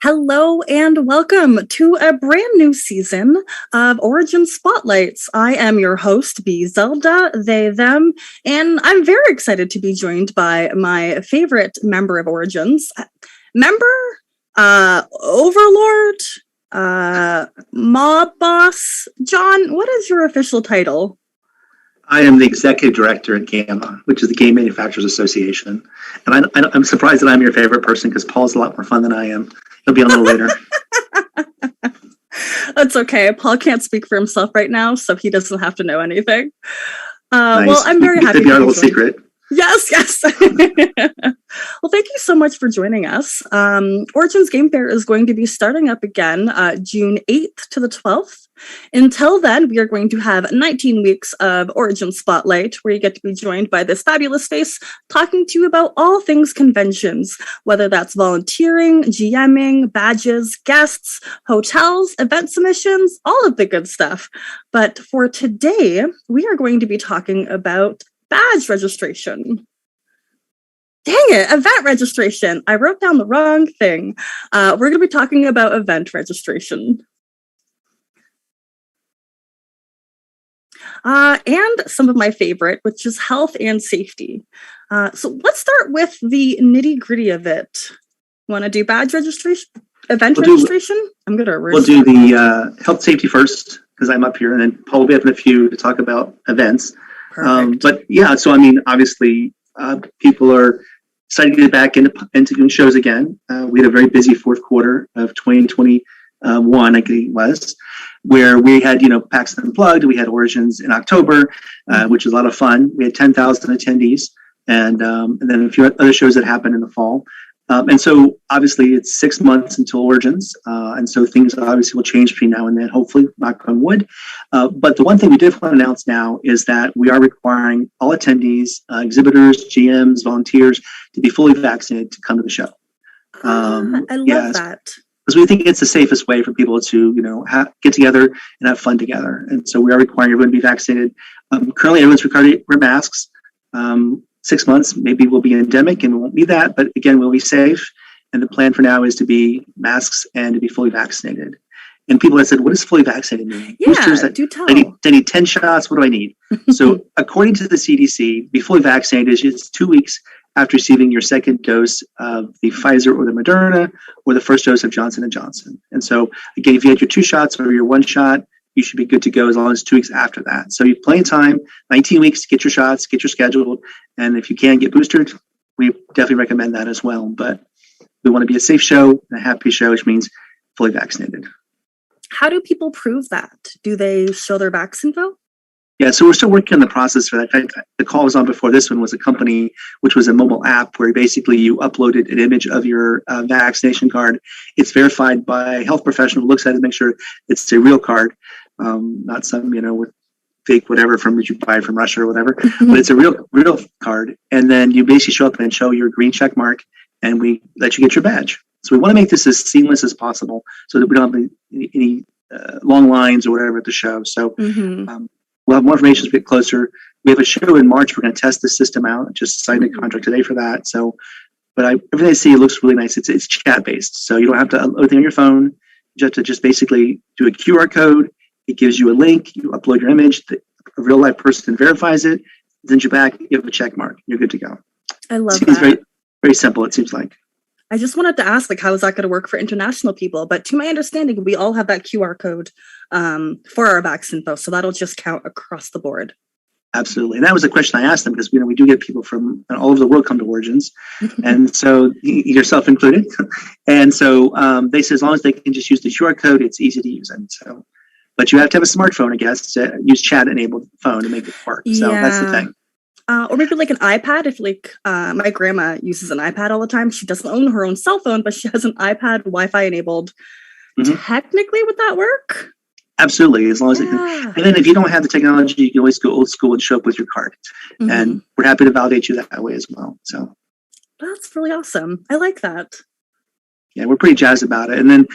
Hello and welcome to a brand new season of Origin Spotlights. I am your host, B. Zelda, they, them, and I'm very excited to be joined by my favorite member of Origins. Overlord, Mob Boss. John, what is your official title? I am the executive director at GAMA, which is the Game Manufacturers Association. And I'm surprised that I'm your favorite person because Paul's a lot more fun than I am. He'll be on a little later. That's okay. Paul can't speak for himself right now, so he doesn't have to know anything. Nice. Well, I'm very happy to be our little secret. Yes. Well, thank you so much for joining us. Origins Game Fair is going to be starting up again June 8th to the 12th. Until then, we are going to have 19 weeks of Origin Spotlight, where you get to be joined by this fabulous face talking to you about all things conventions, whether that's volunteering, GMing, badges, guests, hotels, event submissions, all of the good stuff. But for today, we are going to be talking about badge registration. Dang it, event registration. I wrote down the wrong thing. We're going to be talking about event registration. And some of my favorite, which is health and safety. So let's start with the nitty gritty of it. Want to do badge registration? Registration? I'm going to We'll do the health safety first, because I'm up here, and then Paul will be up in a few to talk about events. But yeah, so I mean, obviously, people are excited to get back into doing shows again. We had a very busy fourth quarter of 2021, I think it was, where we had, PAX Unplugged. We had Origins in October, which was a lot of fun. We had 10,000 attendees, and then a few other shows that happened in the fall. And so obviously it's 6 months until Origins. And so things obviously will change between now and then, hopefully, knock on wood. But the one thing we did want to announce now is that we are requiring all attendees, exhibitors, GMs, volunteers to be fully vaccinated to come to the show. I love that. Because we think it's the safest way for people to, get together and have fun together. And so we are requiring everyone to be vaccinated. Currently, everyone's required to wear masks. 6 months, maybe we'll be endemic and we won't need that. But again, we'll be safe. And the plan for now is to be masks and to be fully vaccinated. And people have said, what does fully vaccinated mean? Yeah, do tell. I need 10 shots. What do I need? So according to the CDC, be fully vaccinated is 2 weeks after receiving your second dose of the Pfizer or the Moderna or the first dose of Johnson & Johnson. And so again, if you had your 2 shots or your 1 shot, you should be good to go as long as 2 weeks after that. So you have plenty of time, 19 weeks to get your shots, get your scheduled. And if you can get boosted, we definitely recommend that as well. But we want to be a safe show and a happy show, which means fully vaccinated. How do people prove that? Do they show their vaccine info? Yeah, so we're still working on the process for that. In fact, the call I was on before this one was a company, which was a mobile app where basically you uploaded an image of your vaccination card. It's verified by a health professional who looks at it to make sure it's a real card, not some, with fake whatever from that you buy from Russia or whatever, but it's a real card. And then you basically show up and show your green check mark, and we let you get your badge. So we want to make this as seamless as possible so that we don't have any long lines or whatever at the show. So we'll have more information as we get closer. We have a show in March. We're going to test the system out. Just signed a contract today for that. So, but everything I see, it looks really nice. It's chat based, so you don't have to upload anything on your phone. You have to just basically do a QR code. It gives you a link. You upload your image. A real life person verifies it. Sends you back. You have a check mark. You're good to go. I love that. It's very, very simple. It seems like. I just wanted to ask, how is that going to work for international people? But to my understanding, we all have that QR code for our vaccine info, so that'll just count across the board. Absolutely. And that was a question I asked them because, we do get people from all over the world come to Origins, and so yourself included. And so they say as long as they can just use the QR code, it's easy to use. And so, but you have to have a smartphone, I guess, to use chat-enabled phone to make it work. So that's the thing. Or maybe like an iPad. If my grandma uses an iPad all the time, she doesn't own her own cell phone, but she has an iPad Wi-Fi enabled. Technically, would that work? Absolutely, as long as it can. And then if you don't have the technology, you can always go old school and show up with your card. And we're happy to validate you that way as well. So that's really awesome. I like that. Yeah, we're pretty jazzed about it. And then,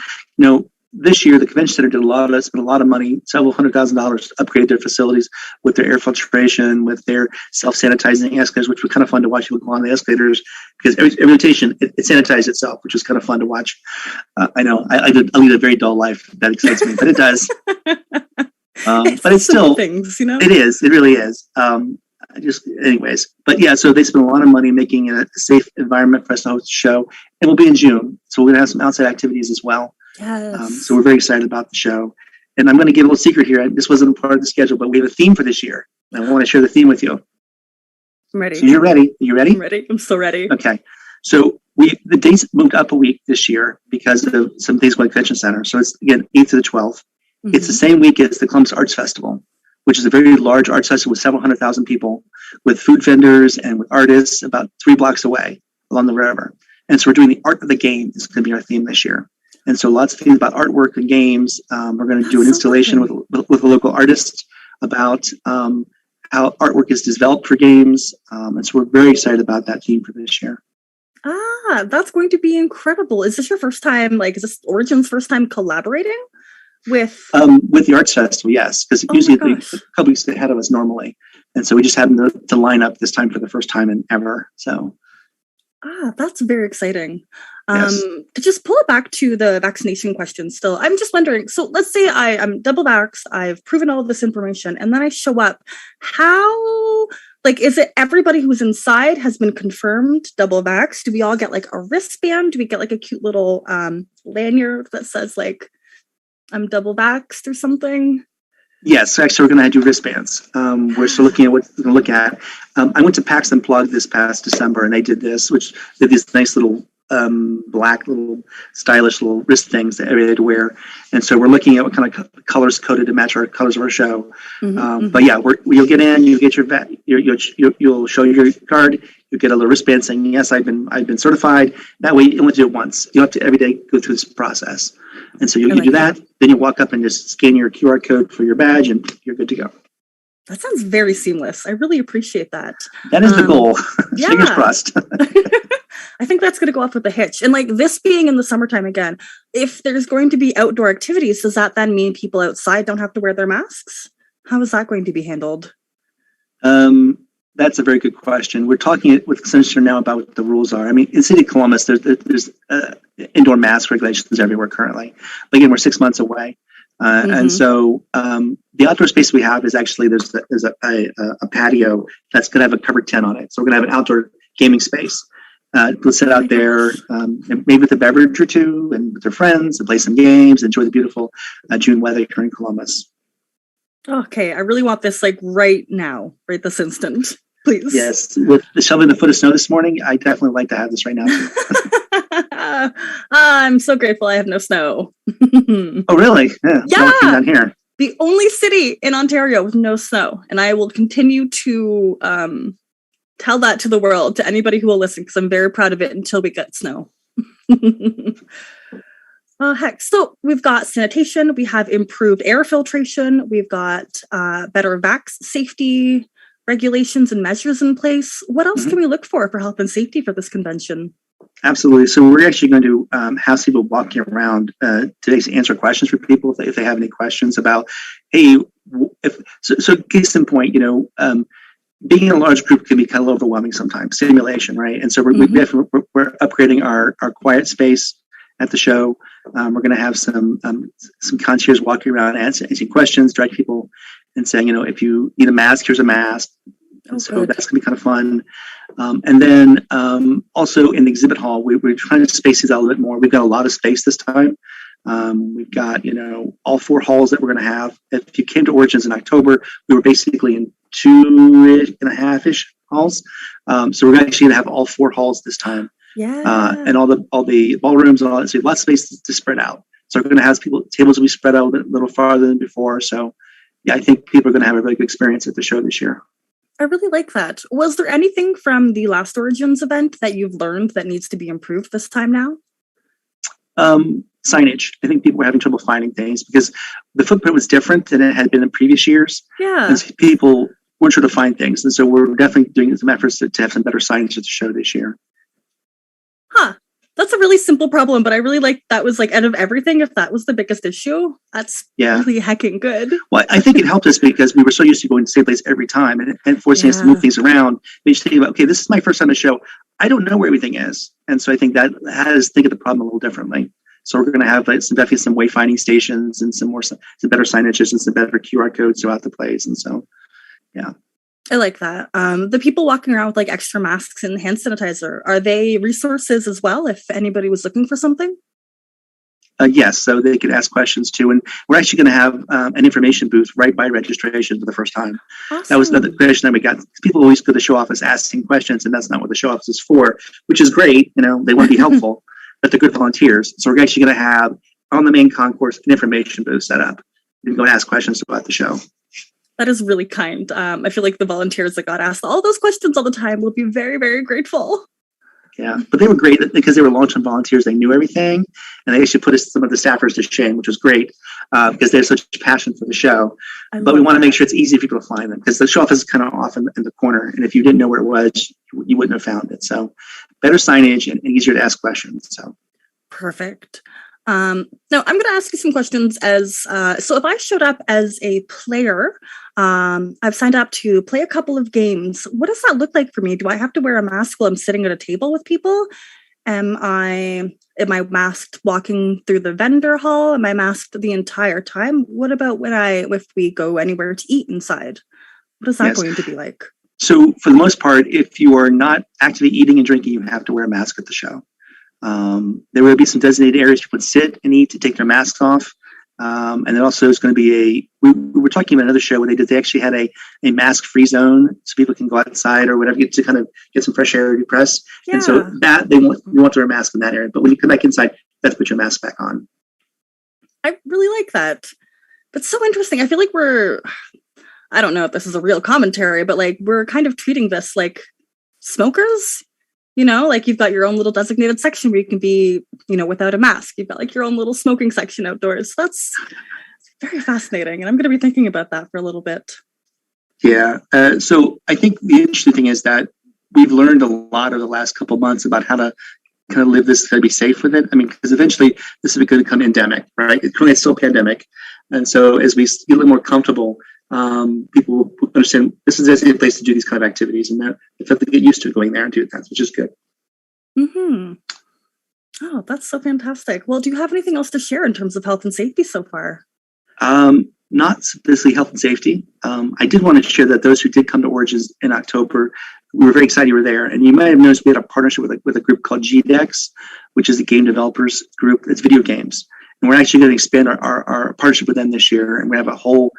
this year, the convention center spent a lot of money, several $100,000 to upgrade their facilities with their air filtration, with their self-sanitizing escalators, which was kind of fun to watch people go on the escalators because every rotation, it sanitized itself, which was kind of fun to watch. I know I lead a very dull life. That excites me, but it does. But it's still things, It is. It really is. Anyways, but yeah, so they spent a lot of money making it a safe environment for us to host the show, and we'll be in June, so we're gonna have some outside activities as well. Yes. So we're very excited about the show, and I'm going to give a little secret here. This wasn't a part of the schedule, but we have a theme for this year. I want to share the theme with you. I'm ready. So you're ready? Are you ready? I'm ready. I'm so ready. Okay. So the dates moved up a week this year because of some things going convention center. So it's again 8th to the 12th. Mm-hmm. It's the same week as the Columbus Arts Festival, which is a very large arts festival with several 100,000 people, with food vendors and with artists about 3 blocks away along the river. And so we're doing the art of the game. This is going to be our theme this year. And so lots of things about artwork and games. We're going to do an installation with a local artist about how artwork is developed for games. And so we're very excited about that theme for this year. That's going to be incredible. Is this your first time, is this Origin's first time collaborating with the Arts Festival? Yes, because usually they're a couple weeks ahead of us normally. And so we just happened to line up this time for the first time in ever. So. That's very exciting. Yes. To just pull it back to the vaccination question still, I'm just wondering, so let's say I'm double vaxxed, I've proven all of this information, and then I show up. How, is it everybody who's inside has been confirmed double vaxxed? Do we all get a wristband? Do we get a cute little lanyard that says I'm double vaxxed or something? Yes, actually, we're going to do wristbands. We're still looking at what we're going to look at. I went to PAX Unplugged this past December, and they did this, which did these nice little black, little stylish little wrist things that everybody had to wear. And so we're looking at what kind of colors coded to match our colors of our show. Mm-hmm. But yeah, you'll get in, you get you'll show your card, you get a little wristband saying, yes, I've been certified. That way, you only do it once. You don't have to every day go through this process. And so you do that, then you walk up and just scan your QR code for your badge, and you're good to go. That sounds very seamless. I really appreciate that. That is the goal. Yeah. Fingers crossed. I think that's going to go off with a hitch. And this being in the summertime again, if there's going to be outdoor activities, does that then mean people outside don't have to wear their masks? How is that going to be handled? That's a very good question. We're talking with Accenture now about what the rules are. I mean, in the city of Columbus, there's indoor mask regulations everywhere currently. But again, we're 6 months away. And so the outdoor space we have is actually there's a patio that's going to have a covered tent on it. So we're going to have an outdoor gaming space. We'll sit out there, maybe with a beverage or two, and with their friends, and play some games, enjoy the beautiful June weather here in Columbus. Okay, I really want this right now, right this instant, please. Yes, with the shoveling the foot of snow this morning, I definitely like to have this right now. I'm so grateful I have no snow. Oh, really? Yeah. Down here. The only city in Ontario with no snow, and I will continue to tell that to the world, to anybody who will listen, because I'm very proud of it until we get snow. Heck, so we've got sanitation, we have improved air filtration, we've got better vax safety regulations and measures in place. What else can we look for health and safety for this convention? Absolutely. So we're actually going to have people walking around today to answer questions for people if they have any questions about, hey, so case in point, being in a large group can be kind of overwhelming sometimes, simulation, right? And so we're upgrading our quiet space at the show. We're going to have some concierge walking around answering questions, direct people and saying, if you need a mask, here's a mask. And so that's going to be kind of fun. And then also in the exhibit hall, we're trying to space these out a little bit more. We've got a lot of space this time. We've got, all 4 halls that we're going to have. If you came to Origins in October, we were basically in 2.5-ish halls. So we're actually going to have all 4 halls this time. Yeah. And all the ballrooms and all that. So lots of space to spread out. So we're going to have tables will be spread out a little farther than before. So yeah, I think people are going to have a really good experience at the show this year. I really like that. Was there anything from the last Origins event that you've learned that needs to be improved this time now? Signage. I think people were having trouble finding things because the footprint was different than it had been in previous years. Yeah. And so people weren't sure to find things. And so we're definitely doing some efforts to have some better signage at the show this year. Huh. That's a really simple problem, but I really like that was like out of everything, if that was the biggest issue, that's really hecking good. Well, I think it helped us because we were so used to going to the same place every time and forcing us to move things around. We just think about, okay, this is my first time to show. I don't know where everything is. And so I think that has us think of the problem a little differently. So we're going to have definitely some wayfinding stations and some better signages and some better QR codes throughout the place. And so, yeah. I like that. The people walking around with like extra masks and hand sanitizer, are they resources as well if anybody was looking for something? Yes, so they could ask questions too. And we're actually going to have an information booth right by registration for the first time. Awesome. That was another question that we got. People always go to the show office asking questions, and that's not what the show office is for, which is great. You know, they want to be helpful, but they're good volunteers. So we're actually going to have on the main concourse an information booth set up. You can go and ask questions about the show. That is really kind. I feel like the volunteers that got asked all those questions all the time will be very, very grateful. Yeah, but they were great because they were long-term volunteers. They knew everything, and they actually put some of the staffers to shame, which was great because they have such passion for the show. But we want to make sure it's easy for people to find them because the show office is kind of off in the corner, and if you didn't know where it was, you wouldn't have found it. So better signage and easier to ask questions. So perfect. Now I'm going to ask you some questions so if I showed up as a player, I've signed up to play a couple of games. What does that look like for me? Do I have to wear a mask while I'm sitting at a table with people? Am I masked walking through the vendor hall? Am I masked the entire time? What about if we go anywhere to eat inside? What is that going to be like? So for the most part, if you are not actively eating and drinking, you have to wear a mask at the show. There will be some designated areas people can sit and eat to take their masks off. And then also it's going to be we were talking about another show where they actually had a mask-free zone so people can go outside or whatever to kind of get some fresh air to press. Yeah. And so that you want to wear a mask in that area. But when you come back inside, you have to put your mask back on. I really like that. That's so interesting. I feel like I don't know if this is a real commentary, but like we're kind of treating this like smokers. You know, like you've got your own little designated section where you can be, without a mask. You've got like your own little smoking section outdoors. That's very fascinating. And I'm going to be thinking about that for a little bit. Yeah. So I think the interesting thing is that we've learned a lot over the last couple of months about how to kind of live this, how to be safe with it. I mean, because eventually this is going to become endemic, right? Currently it's still a pandemic. And so as we get a little more comfortable, people will understand this is a place to do these kind of activities, and they have to get used to going there and do that, which is good. Mm-hmm. Oh, that's so fantastic. Well, do you have anything else to share in terms of health and safety so far? Not specifically health and safety. I did want to share that those who did come to Origins in October, we were very excited you were there. And you might have noticed we had a partnership with a group called GDEX, which is a game developers group. It's video games. And we're actually going to expand our partnership with them this year. And we have a whole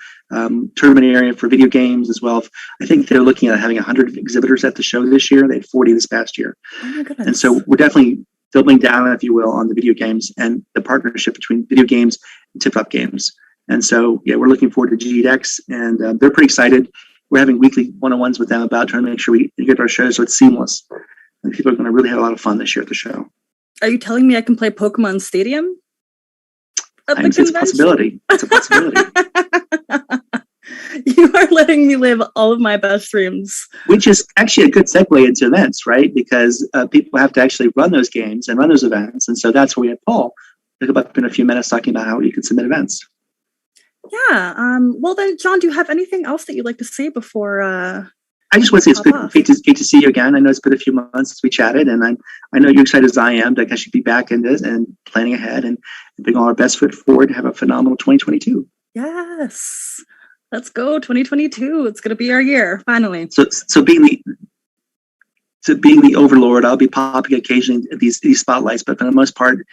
tournament area for video games as well. I think they're looking at having 100 exhibitors at the show this year. They had 40 this past year. Oh my goodness. And so we're definitely doubling down, if you will, on the video games and the partnership between video games and tip-top games. And so, yeah, we're looking forward to GDEX, and they're pretty excited. We're having weekly one-on-ones with them about trying to make sure we get our show so it's seamless. And people are going to really have a lot of fun this year at the show. Are you telling me I can play Pokemon Stadium? It's a possibility. It's a possibility. You are letting me live all of my best dreams. Which is actually a good segue into events, right? Because people have to actually run those games and run those events. And so that's where we had Paul pick up in a few minutes talking about how you can submit events. Yeah. Well, then, John, do you have anything else that you'd like to say before... I just want to say it's great to see you again. I know it's been a few months since we chatted, and I know you're excited as I am to actually be back in this and planning ahead and bring all our best foot forward to have a phenomenal 2022. Yes. Let's go 2022. It's going to be our year, finally. So being the overlord, I'll be popping occasionally at these spotlights, but for the most part,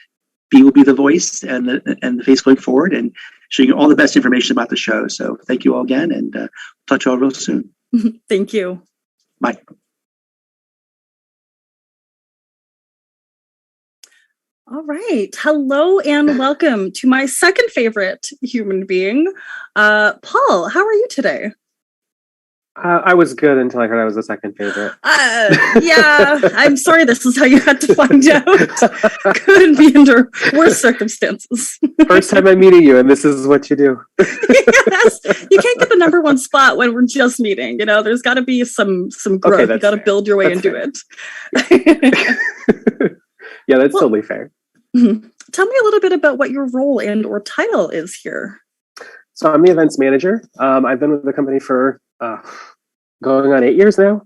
B will be the voice and the face going forward and showing you all the best information about the show. So thank you all again, and we'll talk to you all real soon. Thank you. Bye. All right. Hello and welcome to my second favorite human being, Paul. How are you today? I was good until I heard I was the second favorite. Yeah, I'm sorry this is how you had to find out. Couldn't be under worse circumstances. First time I'm meeting you, and this is what you do. Yes, you can't get the number one spot when we're just meeting. There's got to be some growth. Okay, you got to build your way into it. Yeah, that's totally fair. Tell me a little bit about what your role and or title is here. So I'm the events manager. I've been with the company for going on 8 years now,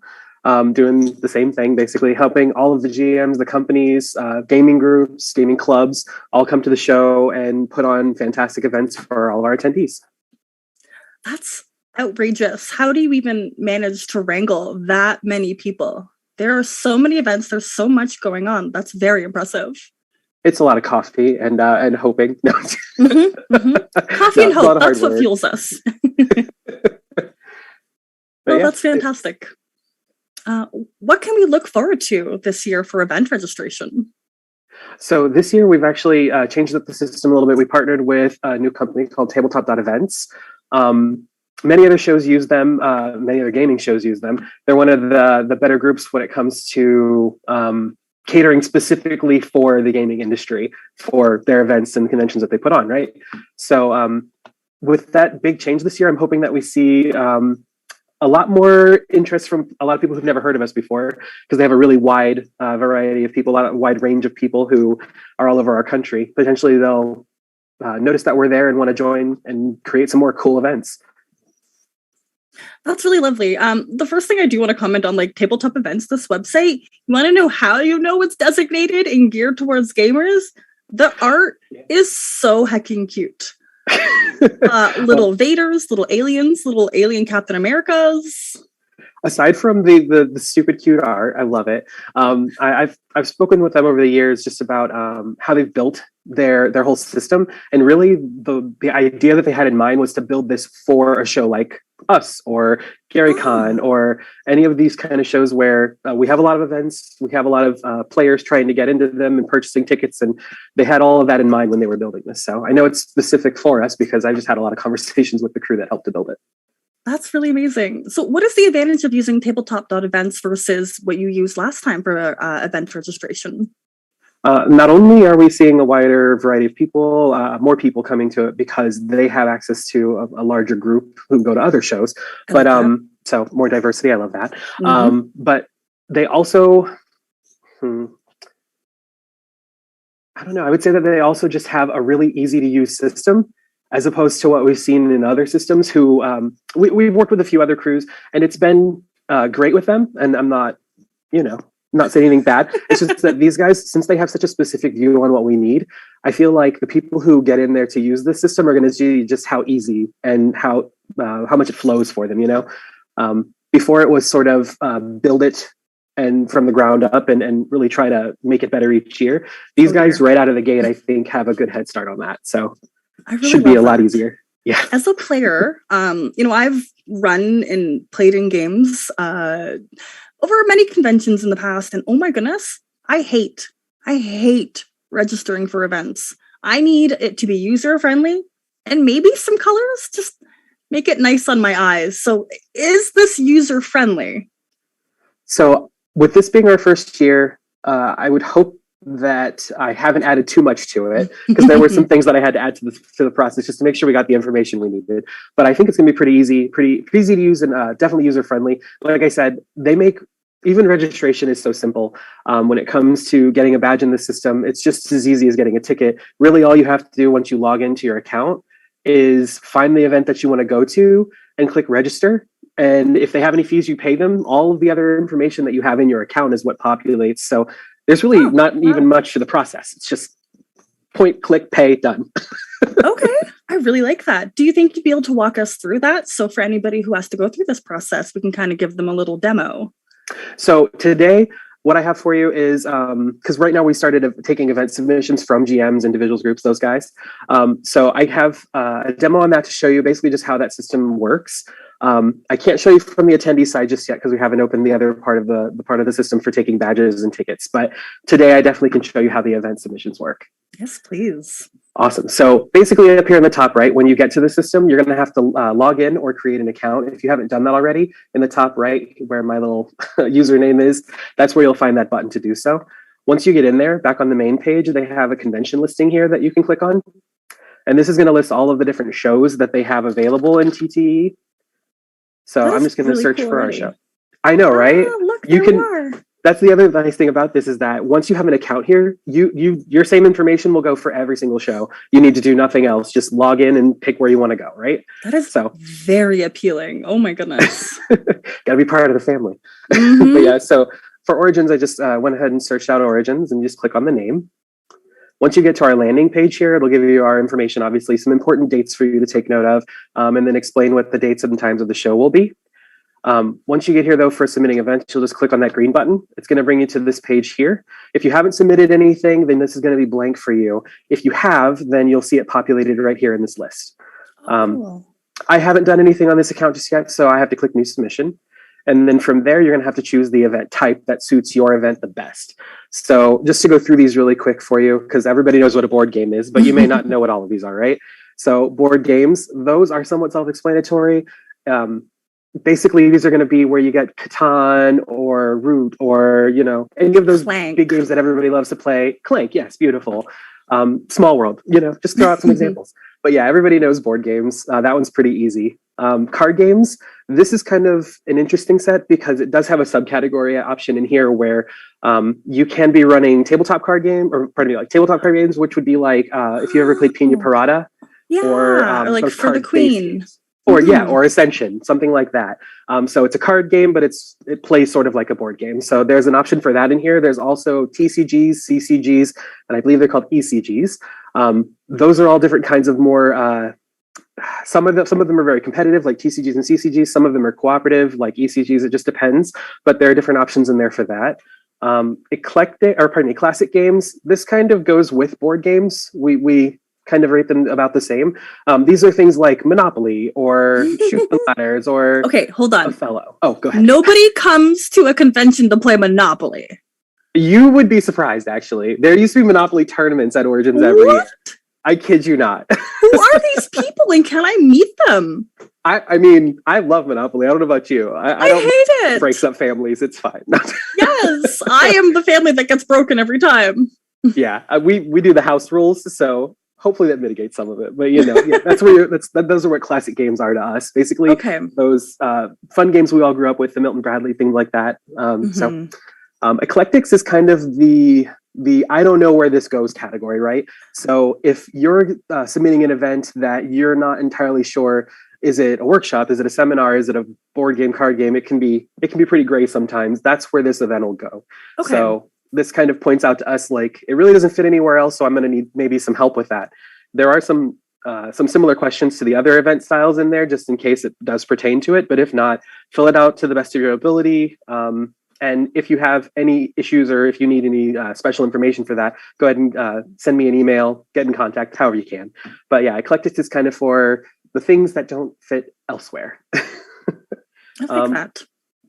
doing the same thing, basically helping all of the GMs, the companies, gaming groups, gaming clubs, all come to the show and put on fantastic events for all of our attendees. That's outrageous. How do you even manage to wrangle that many people? There are so many events. There's so much going on. That's very impressive. It's a lot of coffee and hoping. No. Coffee and hope. That's what fuels us. Well, that's fantastic. What can we look forward to this year for event registration? So this year we've actually changed up the system a little bit. We partnered with a new company called Tabletop.Events. Many other shows use them. Many other gaming shows use them. They're one of the better groups when it comes to catering specifically for the gaming industry for their events and conventions that they put on, right? So with that big change this year, I'm hoping that we see a lot more interest from a lot of people who've never heard of us before, because they have a really wide variety of people, a wide range of people who are all over our country. Potentially they'll notice that we're there and want to join and create some more cool events. That's really lovely. The first thing I do want to comment on, like Tabletop Events, this website, you want to know how you know it's designated and geared towards gamers? The art is so hecking cute. Little Vaders, little aliens, little alien Captain Americas. Aside from the stupid cute art, I love it. I've spoken with them over the years just about how they've built their whole system, and really the idea that they had in mind was to build this for a show like us or Gary Con or any of these kind of shows where we have a lot of events, we have a lot of players trying to get into them and purchasing tickets, and they had all of that in mind when they were building this. So I know it's specific for us because I just had a lot of conversations with the crew that helped to build it. That's really amazing. So what is the advantage of using Tabletop.Events versus what you used last time for event registration? Not only are we seeing a wider variety of people, more people coming to it because they have access to a larger group who go to other shows, but so more diversity. I love that. But they also, I don't know. I would say that they also just have a really easy to use system, as opposed to what we've seen in other systems. Who we've worked with a few other crews, and it's been great with them. And I'm not, not saying anything bad. It's just that these guys, since they have such a specific view on what we need, I feel like the people who get in there to use the system are going to see just how easy and how much it flows for them. Before it was sort of build it and from the ground up and really try to make it better each year. These guys right out of the gate, I think, have a good head start on that. So it should be a lot easier. Yeah. As a player, I've run and played in games over many conventions in the past, and oh my goodness, I hate registering for events. I need it to be user friendly and maybe some colors, just make it nice on my eyes. So is this user friendly? So with this being our first year, I would hope that I haven't added too much to it, because there were some things that I had to add to the process just to make sure we got the information we needed. But I think it's going to be pretty easy to use, and definitely user friendly. Like I said, even registration is so simple. When it comes to getting a badge in the system, it's just as easy as getting a ticket. Really, all you have to do once you log into your account is find the event that you want to go to and click register. And if they have any fees, you pay them. All of the other information that you have in your account is what populates. So there's really not even much to the process. It's just point, click, pay, done. Okay. I really like that. Do you think you'd be able to walk us through that? So for anybody who has to go through this process, we can kind of give them a little demo. So today, what I have for you is, because right now we started taking event submissions from GMs, individuals, groups, those guys. So I have a demo on that to show you basically just how that system works. I can't show you from the attendee side just yet because we haven't opened the other part of the part of the system for taking badges and tickets. But today I definitely can show you how the event submissions work. Yes, please. Awesome. So basically up here in the top right, when you get to the system, you're going to have to log in or create an account. If you haven't done that already, in the top right where my little username is, that's where you'll find that button to do so. Once you get in there, back on the main page, they have a convention listing here that you can click on. And this is going to list all of the different shows that they have available in TTE. So I'm just going to search for our show. I know, right? Look, you are. That's the other nice thing about this is that once you have an account here, your same information will go for every single show. You need to do nothing else. Just log in and pick where you want to go, right? That is so very appealing. Oh my goodness. Gotta be part of the family. Mm-hmm. But yeah, so for Origins, I just went ahead and searched out Origins and just click on the name. Once you get to our landing page here, it'll give you our information, obviously, some important dates for you to take note of, and then explain what the dates and times of the show will be. Once you get here, though, for submitting events, you'll just click on that green button. It's going to bring you to this page here. If you haven't submitted anything, then this is going to be blank for you. If you have, then you'll see it populated right here in this list. Cool. I haven't done anything on this account just yet, so I have to click New Submission. And then from there, you're going to have to choose the event type that suits your event the best. So just to go through these really quick for you, because everybody knows what a board game is, but you may not know what all of these are, right? So board games, those are somewhat self-explanatory. Basically, these are going to be where you get Catan or Root or, any of those Clank. big games that everybody loves to play. Clank, yes, beautiful. Small World, just throw out some examples. But yeah, everybody knows board games. That one's pretty easy. Card games, this is kind of an interesting set because it does have a subcategory option in here where you can be running tabletop card games, which would be like if you ever played Pina Parada. Yeah, or like For the Queen. Or or Ascension, something like that. So it's a card game, but it plays sort of like a board game. So there's an option for that in here. There's also TCGs, CCGs, and I believe they're called ECGs. Those are all different kinds of more. Some of them are very competitive, like TCGs and CCGs. Some of them are cooperative, like ECGs. It just depends. But there are different options in there for that. Classic games. This kind of goes with board games. We kind of rate them about the same. These are things like Monopoly or Shoot the Ladders or okay, hold on. Othello. Oh, go ahead. Nobody comes to a convention to play Monopoly. You would be surprised, actually. There used to be Monopoly tournaments at Origins every year. I kid you not. Who are these people and can I meet them? I mean, I love Monopoly. I don't know about you. I don't hate it. Breaks up families. It's fine. Yes, I am the family that gets broken every time. Yeah, we do the house rules, so hopefully that mitigates some of it. But those are what classic games are to us. Basically, those fun games we all grew up with, the Milton Bradley, things like that. So eclectics is kind of the I don't know where this goes category, right? So if you're submitting an event that you're not entirely sure, is it a workshop? Is it a seminar? Is it a board game, card game? It can be pretty gray sometimes. That's where this event will go. Okay. So this kind of points out to us like it really doesn't fit anywhere else, so I'm going to need maybe some help with that. There are some similar questions to the other event styles in there, just in case it does pertain to it. But if not, fill it out to the best of your ability. And if you have any issues or if you need any special information for that, go ahead and send me an email, get in contact, however you can. But yeah, eclectic is kind of for the things that don't fit elsewhere. I like that.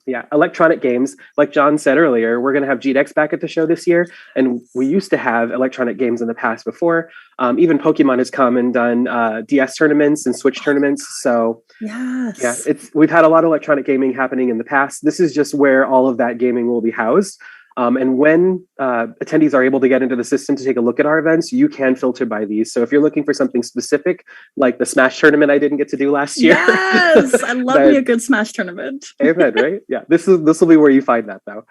Yeah, electronic games. Like John said earlier, we're going to have GDX back at the show this year. And we used to have electronic games in the past before. Even Pokemon has come and done DS tournaments and Switch tournaments. So yes. Yeah, we've had a lot of electronic gaming happening in the past. This is just where all of that gaming will be housed. And when attendees are able to get into the system to take a look at our events, you can filter by these. So if you're looking for something specific, like the Smash tournament I didn't get to do last year. Yes, I love me a good Smash tournament. Amen, right? Yeah, this will be where you find that, though.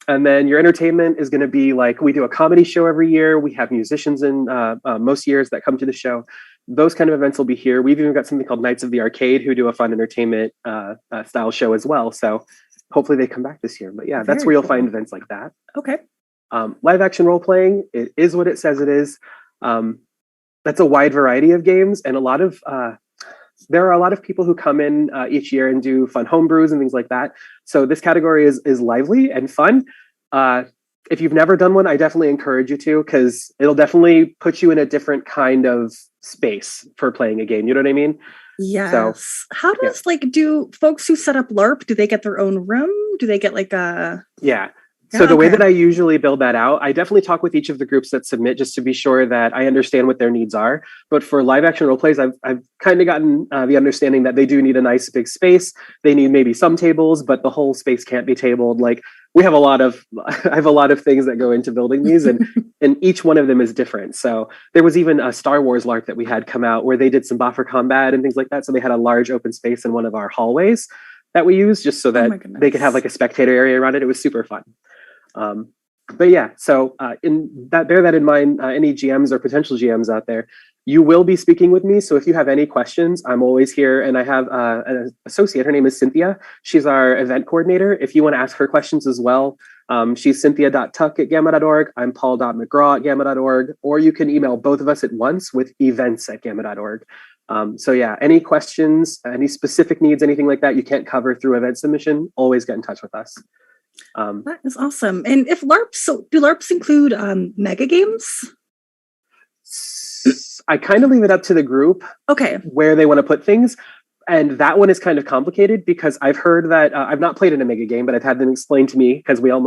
And then your entertainment is going to be like, we do a comedy show every year. We have musicians in most years that come to the show. Those kind of events will be here. We've even got something called Knights of the Arcade who do a fun entertainment style show as well. So hopefully they come back this year. But yeah, that's where you'll find events like that. Okay. Live action role playing, it is what it says it is. That's a wide variety of games, and there are a lot of people who come in each year and do fun homebrews and things like that. So this category is lively and fun. If you've never done one, I definitely encourage you to, because it'll definitely put you in a different kind of space for playing a game. You know what I mean? Yes. So, how does do folks who set up LARP, do they get their own room? Do they get like a... Yeah. So the way that I usually build that out, I definitely talk with each of the groups that submit just to be sure that I understand what their needs are. But for live action role plays, I've kind of gotten the understanding that they do need a nice big space. They need maybe some tables, but the whole space can't be tabled. Like I have a lot of things that go into building these, and each one of them is different. So there was even a Star Wars LARP that we had come out where they did some buffer combat and things like that. So they had a large open space in one of our hallways. that we use, just so that they could have like a spectator area around it. It was super fun. But yeah, so bear that in mind, any GMs or potential GMs out there, you will be speaking with me. So if you have any questions, I'm always here. And I have an associate, her name is Cynthia. She's our event coordinator. If you want to ask her questions as well, she's cynthia.tuck@gamma.org. I'm paul.mcgraw@gamma.org. Or you can email both of us at once with events@gamma.org. So yeah, any questions, any specific needs, anything like that you can't cover through event submission, always get in touch with us. That is awesome. And if LARPs, so do LARPs include mega games? I kind of leave it up to the group where they want to put things. And that one is kind of complicated because I've heard that I've not played in a mega game, but I've had them explain to me because we're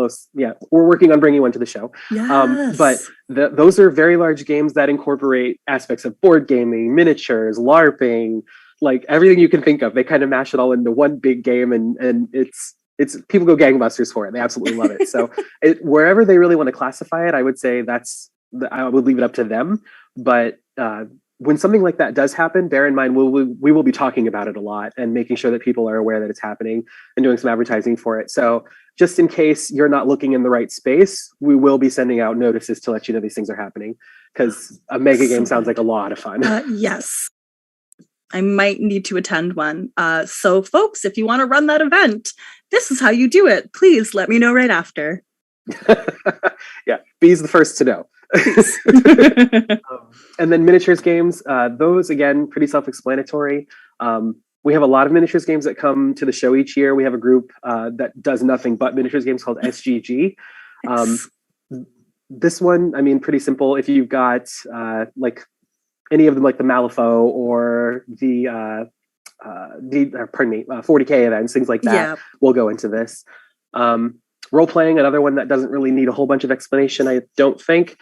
working on bringing one to the show. Yes. But those are very large games that incorporate aspects of board gaming, miniatures, LARPing, like everything you can think of. They kind of mash it all into one big game, and it's people go gangbusters for it. They absolutely love it. So wherever they really want to classify it, I would say I would leave it up to them. But when something like that does happen, bear in mind we will be talking about it a lot and making sure that people are aware that it's happening and doing some advertising for it. So just in case you're not looking in the right space, we will be sending out notices to let you know these things are happening, because a mega game sounds like a lot of fun. Yes. I might need to attend one. So folks, if you want to run that event, this is how you do it. Please let me know right after. Yeah, B's the first to know. And then miniatures games, those again, pretty self-explanatory. We have a lot of miniatures games that come to the show each year. We have a group that does nothing but miniatures games called SGG. This one, I mean, pretty simple. If you've got like any of them, like the Malifaux or the 40K events, things like that, we'll go into this. Role-playing, another one that doesn't really need a whole bunch of explanation, I don't think.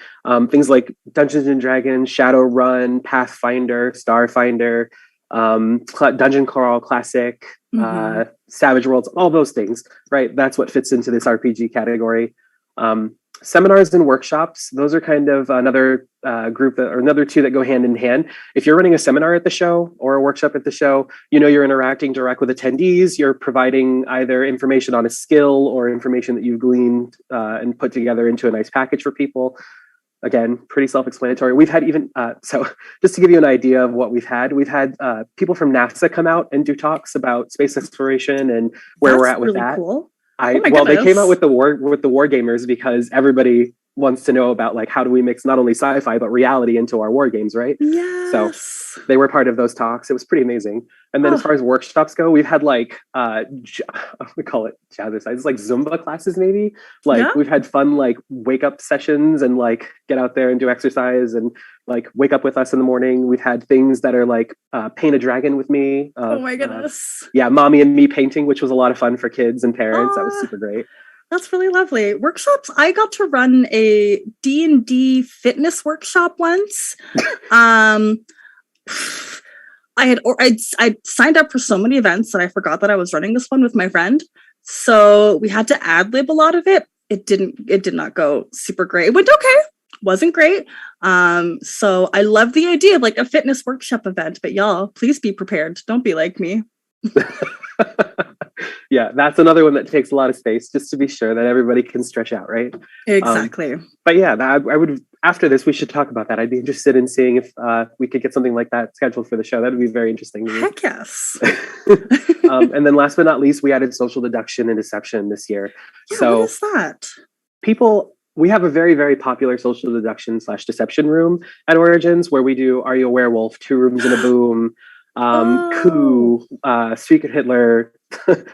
Things like Dungeons & Dragons, Shadowrun, Pathfinder, Starfinder, Dungeon Crawl Classic, Savage Worlds, all those things, right? That's what fits into this RPG category. Seminars and workshops, those are kind of another group or another two that go hand in hand. If you're running a seminar at the show or a workshop at the show, you're interacting direct with attendees. You're providing either information on a skill or information that you've gleaned and put together into a nice package for people. Again, pretty self-explanatory. We've had even, so just to give you an idea of what we've had people from NASA come out and do talks about space exploration and where we're at with that. Cool. They came out with the war gamers because everybody wants to know about, like, how do we mix not only sci-fi but reality into our war games, right? Yes. So they were part of those talks. It was pretty amazing. And then as far as workshops go, we've had we call it jazzercise, like Zumba classes maybe. We've had fun wake up sessions and get out there and do exercise and wake up with us in the morning. We've had things that are paint a dragon with me. Oh my goodness. Mommy and me painting, which was a lot of fun for kids and parents. That was super great. That's really lovely. Workshops. I got to run a D&D fitness workshop once. I signed up for so many events that I forgot that I was running this one with my friend. So we had to ad-lib a lot of it. It did not go super great. It went okay. Wasn't great. So I love the idea of a fitness workshop event, but y'all, please be prepared. Don't be like me. Yeah, that's another one that takes a lot of space, just to be sure that everybody can stretch out, right? Exactly. But yeah, I would, after this, we should talk about that. I'd be interested in seeing if we could get something like that scheduled for the show. That would be very interesting to me. Heck yes. And then last but not least, we added social deduction and deception this year. Yeah, so what is that? We have a very, very popular social deduction / deception room at Origins where we do Are You a Werewolf? 2 Rooms in a Boom, Coup, Secret Hitler,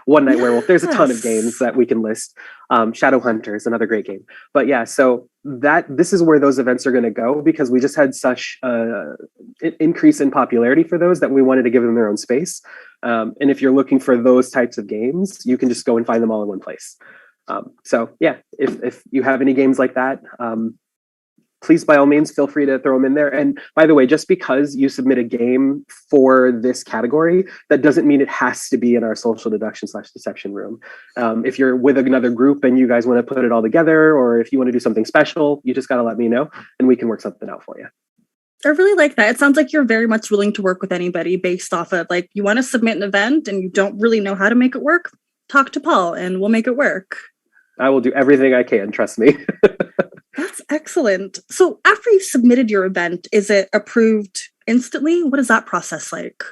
One Night Werewolf. There's a ton of games that we can list. Shadowhunters, another great game. But yeah, so this is where those events are going to go, because we just had such an increase in popularity for those that we wanted to give them their own space. And if you're looking for those types of games, you can just go and find them all in one place. So yeah, if you have any games like that, please, by all means, feel free to throw them in there. And by the way, just because you submit a game for this category, that doesn't mean it has to be in our social deduction / deception room. If you're with another group and you guys want to put it all together, or if you want to do something special, you just got to let me know and we can work something out for you. I really like that. It sounds like you're very much willing to work with anybody based off of like you want to submit an event and you don't really know how to make it work. Talk to Paul and we'll make it work. I will do everything I can, trust me. That's excellent. So after you've submitted your event, is it approved instantly? What is that process like?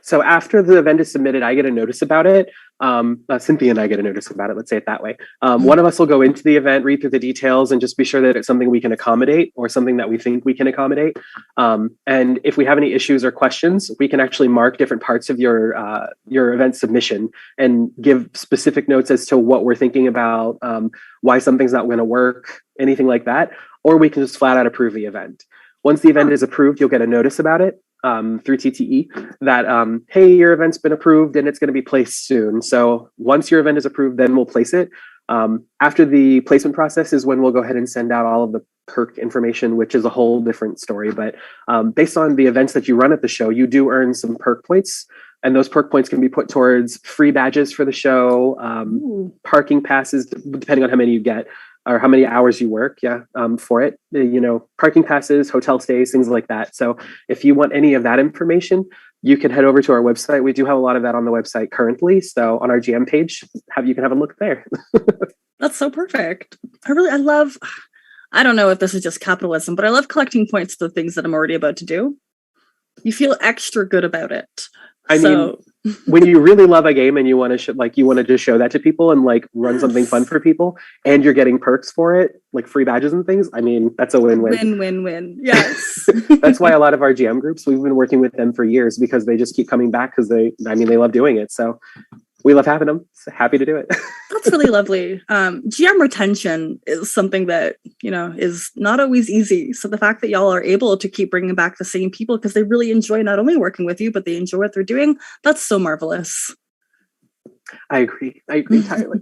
So after the event is submitted, I get a notice about it. Cynthia and I get a notice about it. Let's say it that way. One of us will go into the event, read through the details, and just be sure that it's something we can accommodate or something that we think we can accommodate. And if we have any issues or questions, we can actually mark different parts of your event submission and give specific notes as to what we're thinking about, why something's not going to work, anything like that. Or we can just flat out approve the event. Once the event is approved, you'll get a notice about it. Through TTE that, hey, your event's been approved and it's going to be placed soon. So once your event is approved, then we'll place it. After the placement process is when we'll go ahead and send out all of the perk information, which is a whole different story. But based on the events that you run at the show, you do earn some perk points. And those perk points can be put towards free badges for the show, parking passes, depending on how many you get. Or how many hours you work, for it, parking passes, hotel stays, things like that. So if you want any of that information, you can head over to our website. We do have a lot of that on the website currently. So on our GM page, you can have a look there. That's so perfect. I don't know if this is just capitalism, but I love collecting points to the things that I'm already about to do. You feel extra good about it. I mean, when you really love a game and you want to you want to just show that to people and like run something fun for people, and you're getting perks for it, like free badges and things. I mean, that's a win-win. Win-win-win. Yes. That's why a lot of our GM groups, we've been working with them for years because they just keep coming back because they love doing it. So we love having them. So happy to do it. That's really lovely. GM retention is something that, is not always easy. So the fact that y'all are able to keep bringing back the same people because they really enjoy not only working with you, but they enjoy what they're doing, that's so marvelous. I agree entirely.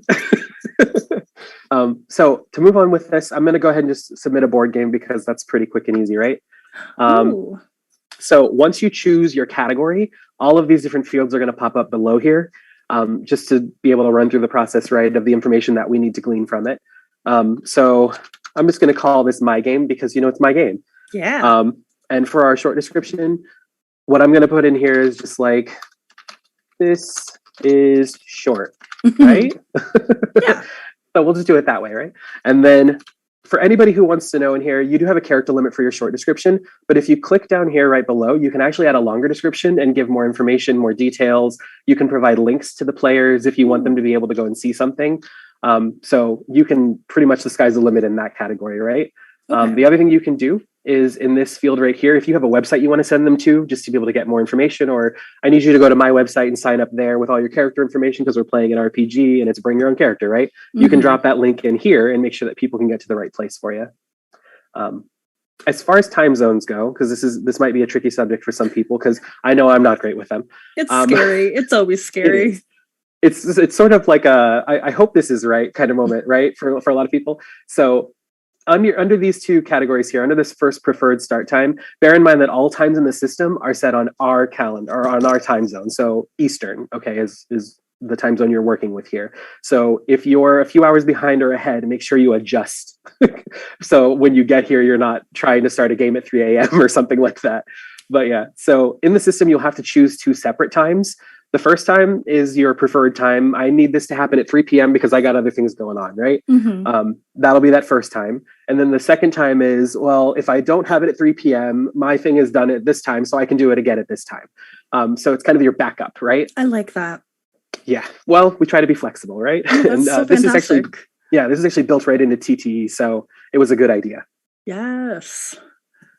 So to move on with this, I'm going to go ahead and just submit a board game because that's pretty quick and easy, right? So once you choose your category, all of these different fields are going to pop up below here. Just to be able to run through the process, right, of the information that we need to glean from it. So I'm just going to call this my game because, it's my game. Yeah. And for our short description, what I'm going to put in here is just like, this is short, right? Yeah. So we'll just do it that way, right? And then for anybody who wants to know in here, you do have a character limit for your short description, but if you click down here right below, you can actually add a longer description and give more information, more details. You can provide links to the players if you want them to be able to go and see something. So you can pretty much, the sky's the limit in that category, right? Okay. The other thing you can do is in this field right here, if you have a website you want to send them to just to be able to get more information, or I need you to go to my website and sign up there with all your character information because we're playing an RPG and it's bring your own character, right? Mm-hmm. You can drop that link in here and make sure that people can get to the right place for you. As far as time zones go, because this might be a tricky subject for some people because I know I'm not great with them. It's scary. It's always scary. It's sort of like I hope this is right kind of moment, right? For a lot of people. So under these two categories here, under this first preferred start time, bear in mind that all times in the system are set on our calendar or on our time zone. So Eastern, okay, is the time zone you're working with here. So if you're a few hours behind or ahead, make sure you adjust. So when you get here, you're not trying to start a game at 3 a.m. or something like that. But yeah, so in the system, you'll have to choose two separate times. The first time is your preferred time. I need this to happen at 3 p.m. because I got other things going on, right? Mm-hmm. That'll be that first time. And then the second time is, well, if I don't have it at 3 p.m., my thing is done at this time, so I can do it again at this time. So it's kind of your backup, right? I like that. Yeah. Well, we try to be flexible, right? Oh, and so this is actually built right into TTE, so it was a good idea. Yes.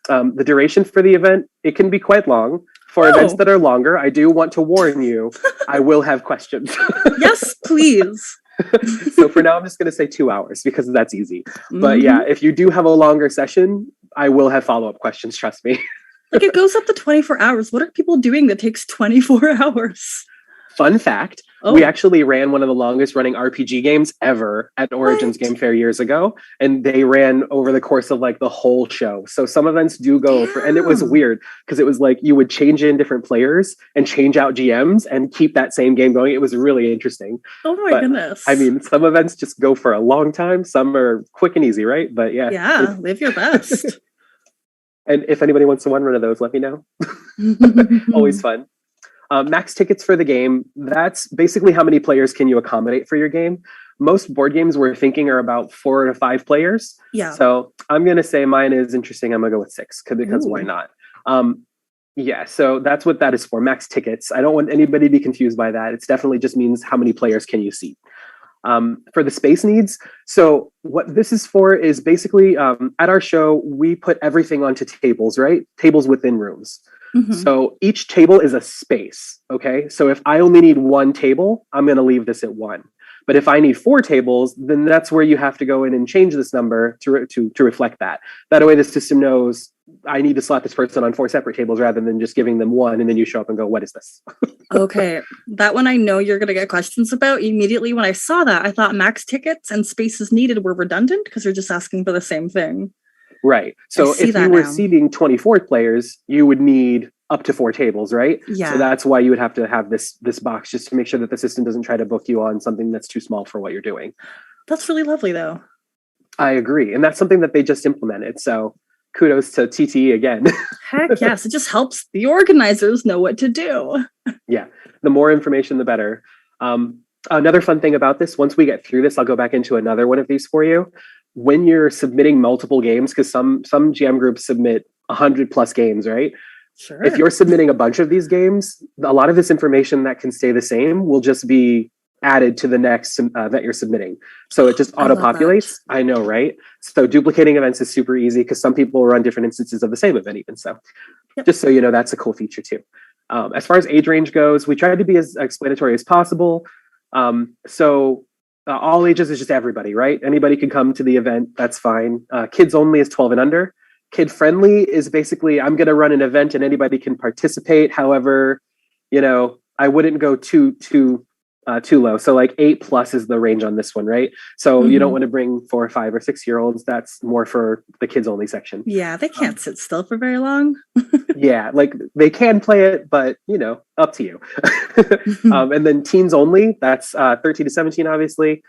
The duration for the event, it can be quite long. For events that are longer, I do want to warn you, I will have questions. Yes, please. So for now, I'm just going to say 2 hours because that's easy. Mm-hmm. But yeah, if you do have a longer session, I will have follow-up questions, trust me. Like it goes up to 24 hours. What are people doing that takes 24 hours? Fun fact, we actually ran one of the longest running RPG games ever at Origins Game Fair years ago. And they ran over the course of like the whole show. So some events do go for, and it was weird because it was like you would change in different players and change out GMs and keep that same game going. It was really interesting. Oh my goodness. I mean, some events just go for a long time. Some are quick and easy, right? But yeah. Yeah, live your best. And if anybody wants to run one of those, let me know. Always fun. Max tickets for the game. That's basically how many players can you accommodate for your game. Most board games we're thinking are about 4 to 5 players. Yeah. So I'm going to say mine is interesting. I'm going to go with 6 because why not? Yeah, so that's what that is for, max tickets. I don't want anybody to be confused by that. It's definitely just means how many players can you seat. For the space needs, so what this is for is basically at our show, we put everything onto tables, right? Tables within rooms. Mm-hmm. So each table is a space, okay? So if I only need 1 table, I'm going to leave this at 1. But if I need 4 tables, then that's where you have to go in and change this number to reflect that. That way the system knows I need to slot this person on 4 separate tables rather than just giving them 1 and then you show up and go, what is this? Okay. That one I know you're going to get questions about. Immediately when I saw that, I thought max tickets and spaces needed were redundant because you're just asking for the same thing. Right. So if you were seating 24 players, you would need up to 4 tables, right? Yeah. So that's why you would have to have this box just to make sure that the system doesn't try to book you on something that's too small for what you're doing. That's really lovely, though. I agree. And that's something that they just implemented. So kudos to TTE again. Heck yes. It just helps the organizers know what to do. Yeah. The more information, the better. Another fun thing about this, once we get through this, I'll go back into another one of these for you. When you're submitting multiple games, because some GM groups submit 100+ games, right? Sure. If you're submitting a bunch of these games, a lot of this information that can stay the same will just be added to the next that you're submitting. So it just auto-populates. I know, right? So duplicating events is super easy because some people run different instances of the same event even. So just so you know, that's a cool feature too. As far as age range goes, we try to be as explanatory as possible. All ages is just everybody, right? Anybody can come to the event. That's fine. Kids only is 12 and under. Kid friendly is basically, I'm going to run an event and anybody can participate. However, I wouldn't go too low. So like 8+ is the range on this one, right? So you don't want to bring 4 or 5 or 6-year-olds. That's more for the kids only section. Yeah, they can't sit still for very long. Yeah, like they can play it, but up to you. And then teens only, that's 13 to 17, obviously.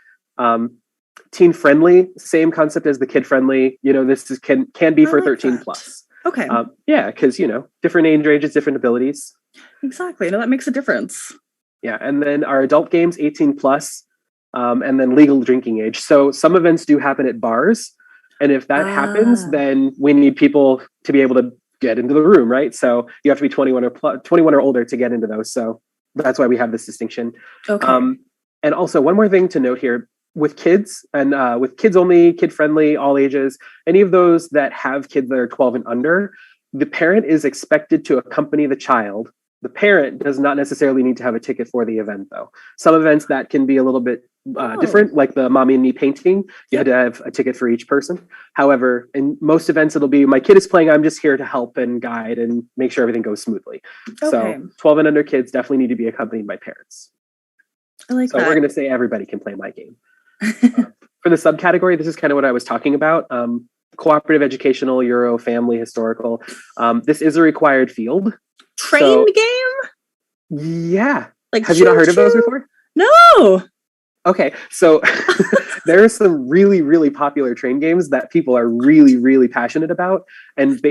Teen friendly, same concept as the kid friendly. This can be for 13+. Okay. Yeah, because different age ranges, different abilities. Exactly. No, that makes a difference. Yeah, and then our adult games 18+, and then legal drinking age. So some events do happen at bars, and if that happens, then we need people to be able to get into the room, right? So you have to be 21 or older to get into those. So that's why we have this distinction. Okay. And also one more thing to note here. With kids and with kids only, kid friendly, all ages, any of those that have kids that are 12 and under, the parent is expected to accompany the child. The parent does not necessarily need to have a ticket for the event, though. Some events that can be a little bit different, like the mommy and me painting, you had to have a ticket for each person. However, in most events, it'll be my kid is playing, I'm just here to help and guide and make sure everything goes smoothly. Okay. So 12 and under kids definitely need to be accompanied by parents. I like that. So we're going to say everybody can play my game. For the subcategory, this is kind of what I was talking about. Cooperative, educational, Euro, family, historical. This is a required field. Train game? Yeah. Have you not heard of those before? No. Okay. So there are some really, really popular train games that people are really, really passionate about. And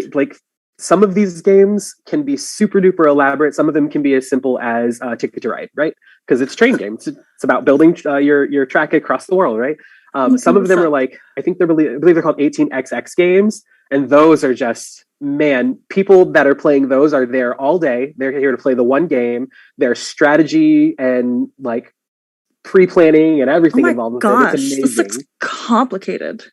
some of these games can be super duper elaborate. Some of them can be as simple as Ticket to Ride, right? Because it's train games. It's about building your track across the world, right? Some of them are I think I believe they're called 18xx games. And those are just, man, people that are playing those are there all day. They're here to play the one game. There's strategy and pre-planning and everything involved with it. It's amazing. This looks complicated.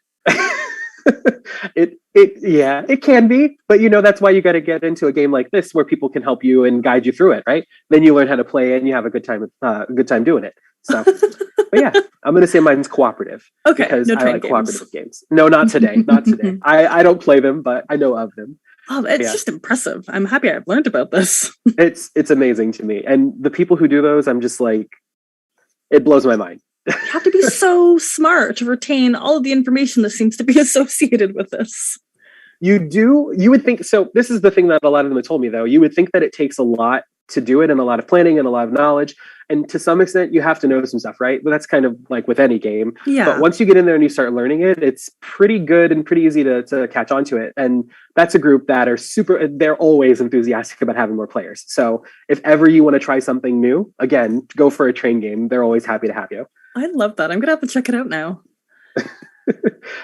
It can be, but that's why you got to get into a game like this where people can help you and guide you through it, right? Then you learn how to play and you have a good time doing it. So, but yeah, I'm going to say mine's cooperative. Okay, because I like cooperative games. No, not today. Not today. I don't play them, but I know of them. Oh, it's just impressive. I'm happy I've learned about this. It's amazing to me, and the people who do those, I'm just like, it blows my mind. You have to be so smart to retain all of the information that seems to be associated with this. You would think so. This is the thing that a lot of them have told me, though. You would think that it takes a lot to do it and a lot of planning and a lot of knowledge. And to some extent, you have to know some stuff, right? But that's kind of like with any game. Yeah. But once you get in there and you start learning it, it's pretty good and pretty easy to catch on to it. And that's a group that are they're always enthusiastic about having more players. So if ever you want to try something new, again, go for a train game. They're always happy to have you. I love that. I'm going to have to check it out now.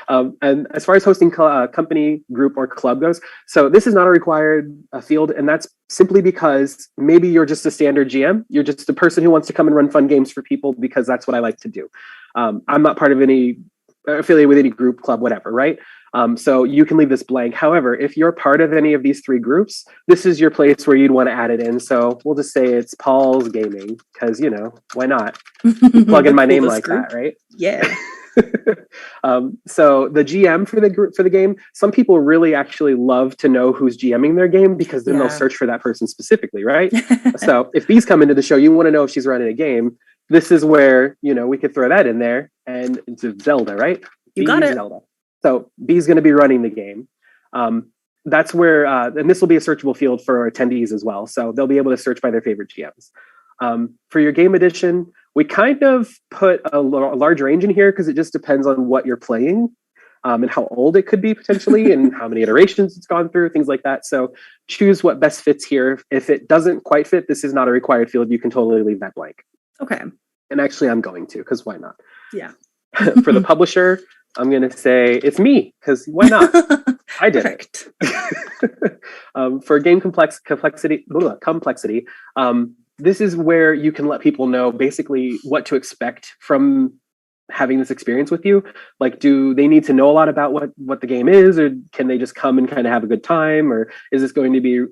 And as far as hosting company, group, or club goes, so this is not a required field, and that's simply because maybe you're just a standard GM. You're just a person who wants to come and run fun games for people because that's what I like to do. I'm not part of any affiliated with any group, club, whatever, right? So you can leave this blank. However, if you're part of any of these three groups, this is your place where you'd want to add it in. So we'll just say it's Paul's Gaming because, why not? Plug in my name like group. That, right? Yeah. So the GM for the game, some people really actually love to know who's GMing their game because then they'll search for that person specifically, right? So if Bee's come into the show, you want to know if she's running a game. This is where, we could throw that in there, and it's Zelda, right? You got it. Zelda. So Bee's going to be running the game. That's where, and this will be a searchable field for attendees as well. So they'll be able to search by their favorite GMs. For your game edition, we kind of put a large range in here because it just depends on what you're playing and how old it could be potentially and how many iterations it's gone through, things like that. So choose what best fits here. If it doesn't quite fit, this is not a required field. You can totally leave that blank. Okay. And actually, I'm going to, because why not? Yeah. For the publisher, I'm going to say it's me, because why not? I did Perfect. it. For game complexity, this is where you can let people know basically what to expect from having this experience with you. Like, do they need to know a lot about what the game is, or can they just come and kind of have a good time? Or is this going to be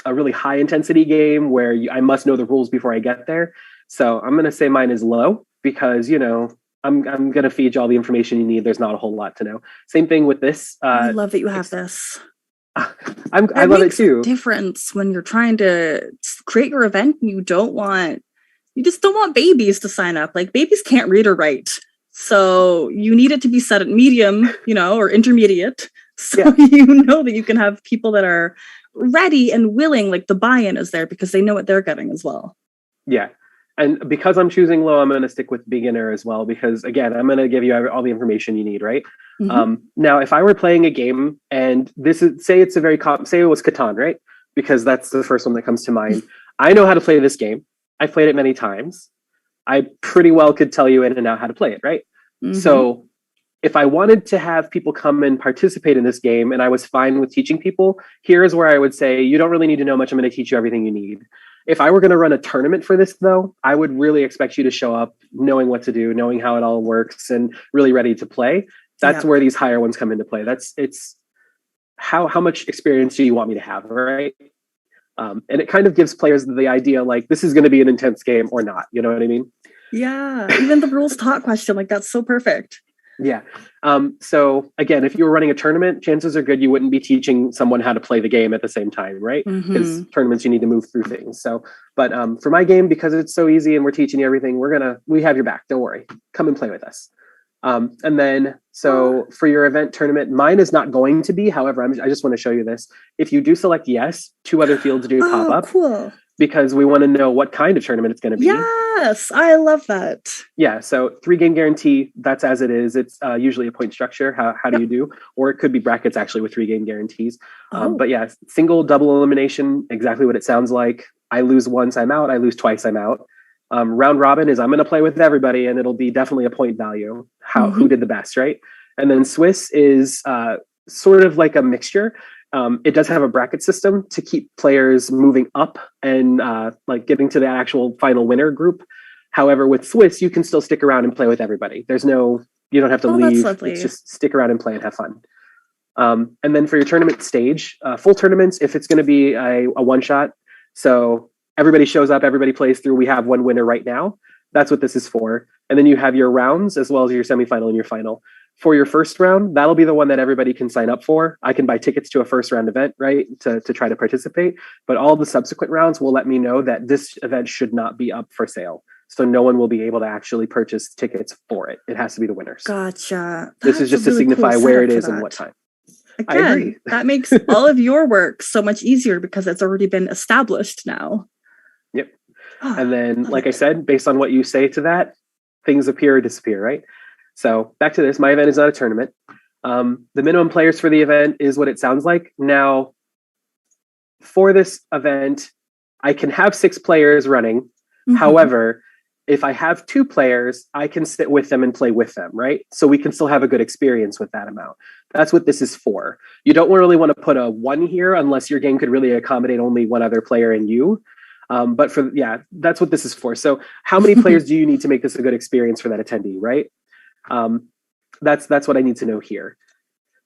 a really high intensity game where I must know the rules before I get there? So I'm going to say mine is low because, I'm going to feed you all the information you need. There's not a whole lot to know. Same thing with this. I love that you have this. I love it too. Difference when you're trying to create your event and you just don't want babies to sign up. Like, babies can't read or write. So you need it to be set at medium, or intermediate. So you know that you can have people that are ready and willing, like the buy-in is there because they know what they're getting as well. Yeah. And because I'm choosing low, I'm going to stick with beginner as well, because again, I'm going to give you all the information you need, right? Mm-hmm. Now, if I were playing a game and say it was Catan, right? Because that's the first one that comes to mind. I know how to play this game. I've played it many times. I pretty well could tell you in and out how to play it, right? Mm-hmm. So if I wanted to have people come and participate in this game and I was fine with teaching people, here's where I would say, you don't really need to know much. I'm going to teach you everything you need. If I were going to run a tournament for this, though, I would really expect you to show up knowing what to do, knowing how it all works, and really ready to play. That's where these higher ones come into play. It's how much experience do you want me to have, right? And it kind of gives players the idea, like, this is going to be an intense game or not. You know what I mean? Yeah. Even the rules taught question, like, that's so perfect. Yeah. So again, if you were running a tournament, chances are good you wouldn't be teaching someone how to play the game at the same time, right? Because tournaments, you need to move through things. So, but for my game, because it's so easy and we're teaching you everything, we have your back. Don't worry. Come and play with us. And then, so for your event tournament, mine is not going to be. However, I just want to show you this. If you do select yes, 2 other fields do pop up. Cool. Because we want to know what kind of tournament it's going to be. Yes, I love that. Yeah, so 3-game guarantee, that's as it is. It's usually a point structure. How do you do? Or it could be brackets actually with 3-game guarantees. But yeah, single, double elimination, exactly what it sounds like. I lose once, I'm out. I lose twice, I'm out. Round robin is I'm going to play with everybody, and it'll be definitely a point value. Who did the best, right? And then Swiss is sort of like a mixture. It does have a bracket system to keep players moving up and like getting to the actual final winner group. However, with Swiss, you can still stick around and play with everybody. You don't have to leave. That's lovely. It's just stick around and play and have fun. And then for your tournament stage, full tournaments, if it's going to be a one-shot, so everybody shows up, everybody plays through, we have one winner right now. That's what this is for. And then you have your rounds as well as your semifinal and your final. For your first round, that'll be the one that everybody can sign up for. I can buy tickets to a first round event, right, to try to participate. But all the subsequent rounds will let me know that this event should not be up for sale. So no one will be able to actually purchase tickets for it. It has to be the winners. Gotcha. This is just to signify where it is and what time. Again, I agree. That makes all of your work so much easier because it's already been established now. And then, like I said, based on what you say to that, things appear or disappear, right? So back to this, my event is not a tournament. The minimum players for the event is what it sounds like. Now, for this event, I can have 6 players running. Mm-hmm. However, if I have 2 players, I can sit with them and play with them, right? So we can still have a good experience with that amount. That's what this is for. You don't really want to put a 1 here unless your game could really accommodate only one other player and you. But that's what this is for. So how many players do you need to make this a good experience for that attendee, right? That's what I need to know here.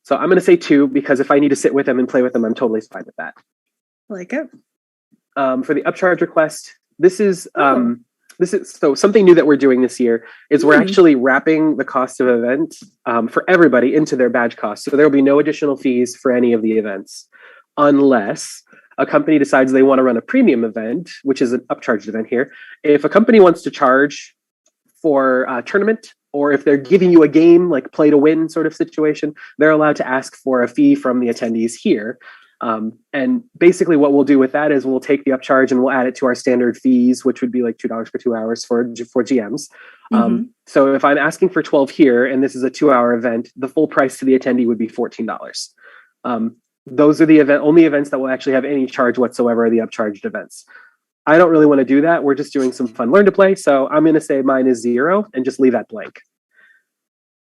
So I'm going to say 2 because if I need to sit with them and play with them, I'm totally fine with that. Like it. For the upcharge request, this is so something new that we're doing this year is we're actually wrapping the cost of event for everybody into their badge cost. So there will be no additional fees for any of the events unless a company decides they want to run a premium event, which is an upcharged event here. If a company wants to charge for a tournament, or if they're giving you a game like play to win sort of situation, they're allowed to ask for a fee from the attendees here. And basically what we'll do with that is we'll take the upcharge and we'll add it to our standard fees, which would be like $2 for 2 hours for GMs. So if I'm asking for 12 here, and this is a 2-hour event, the full price to the attendee would be $14. Those are the only events that will actually have any charge whatsoever are the upcharged events. I don't really want to do that. We're just doing some fun learn to play. So I'm going to say mine is 0 and just leave that blank.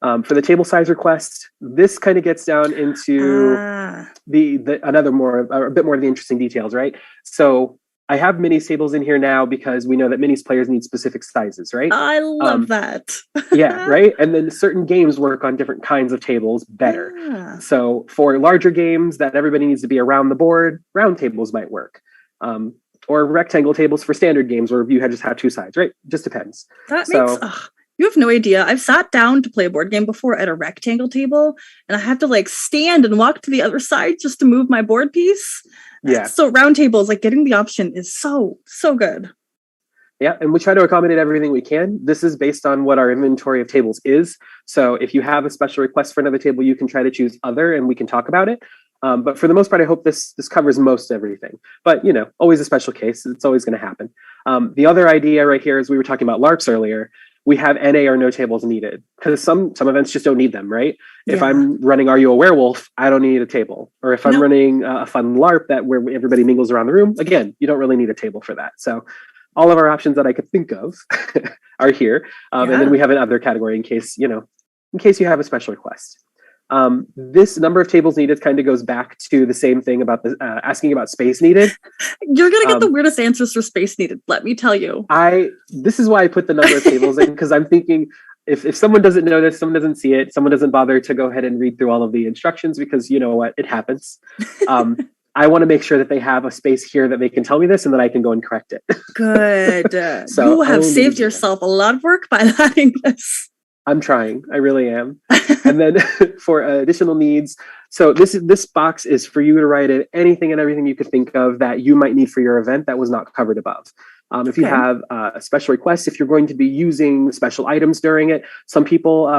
For the table size request, this kind of gets down into a bit more of the interesting details, right? So I have minis tables in here now because we know that minis players need specific sizes, right? I love that. Yeah, right? And then certain games work on different kinds of tables better. Yeah. So for larger games that everybody needs to be around the board, round tables might work. Or rectangle tables for standard games where you just have 2 sides, right? Just depends. You have no idea. I've sat down to play a board game before at a rectangle table, and I have to stand and walk to the other side just to move my board piece. Yeah. So round tables, getting the option is so good. Yeah, and we try to accommodate everything we can. This is based on what our inventory of tables is. So if you have a special request for another table, you can try to choose other, and we can talk about it. But for the most part, I hope this covers most everything. But, always a special case. It's always going to happen. The other idea right here is we were talking about LARPs earlier. We have NA or no tables needed because some events just don't need them, right? Yeah. If I'm running Are You a Werewolf, I don't need a table. Or if I'm running a fun LARP where everybody mingles around the room, again, you don't really need a table for that. So all of our options that I could think of are here. And then we have another category in case you have a special request. This number of tables needed kind of goes back to the same thing about asking about space needed. You're going to get the weirdest answers for space needed, let me tell you. This is why I put the number of tables in, because I'm thinking if someone doesn't know this, someone doesn't see it, someone doesn't bother to go ahead and read through all of the instructions, because you know what, it happens. I want to make sure that they have a space here that they can tell me this and then I can go and correct it. Good. So you have saved yourself a lot of work by adding this. I'm trying. I really am. And then for additional needs, so this box is for you to write in anything and everything you could think of that you might need for your event that was not covered above. If you have a special request, if you're going to be using special items during it, some people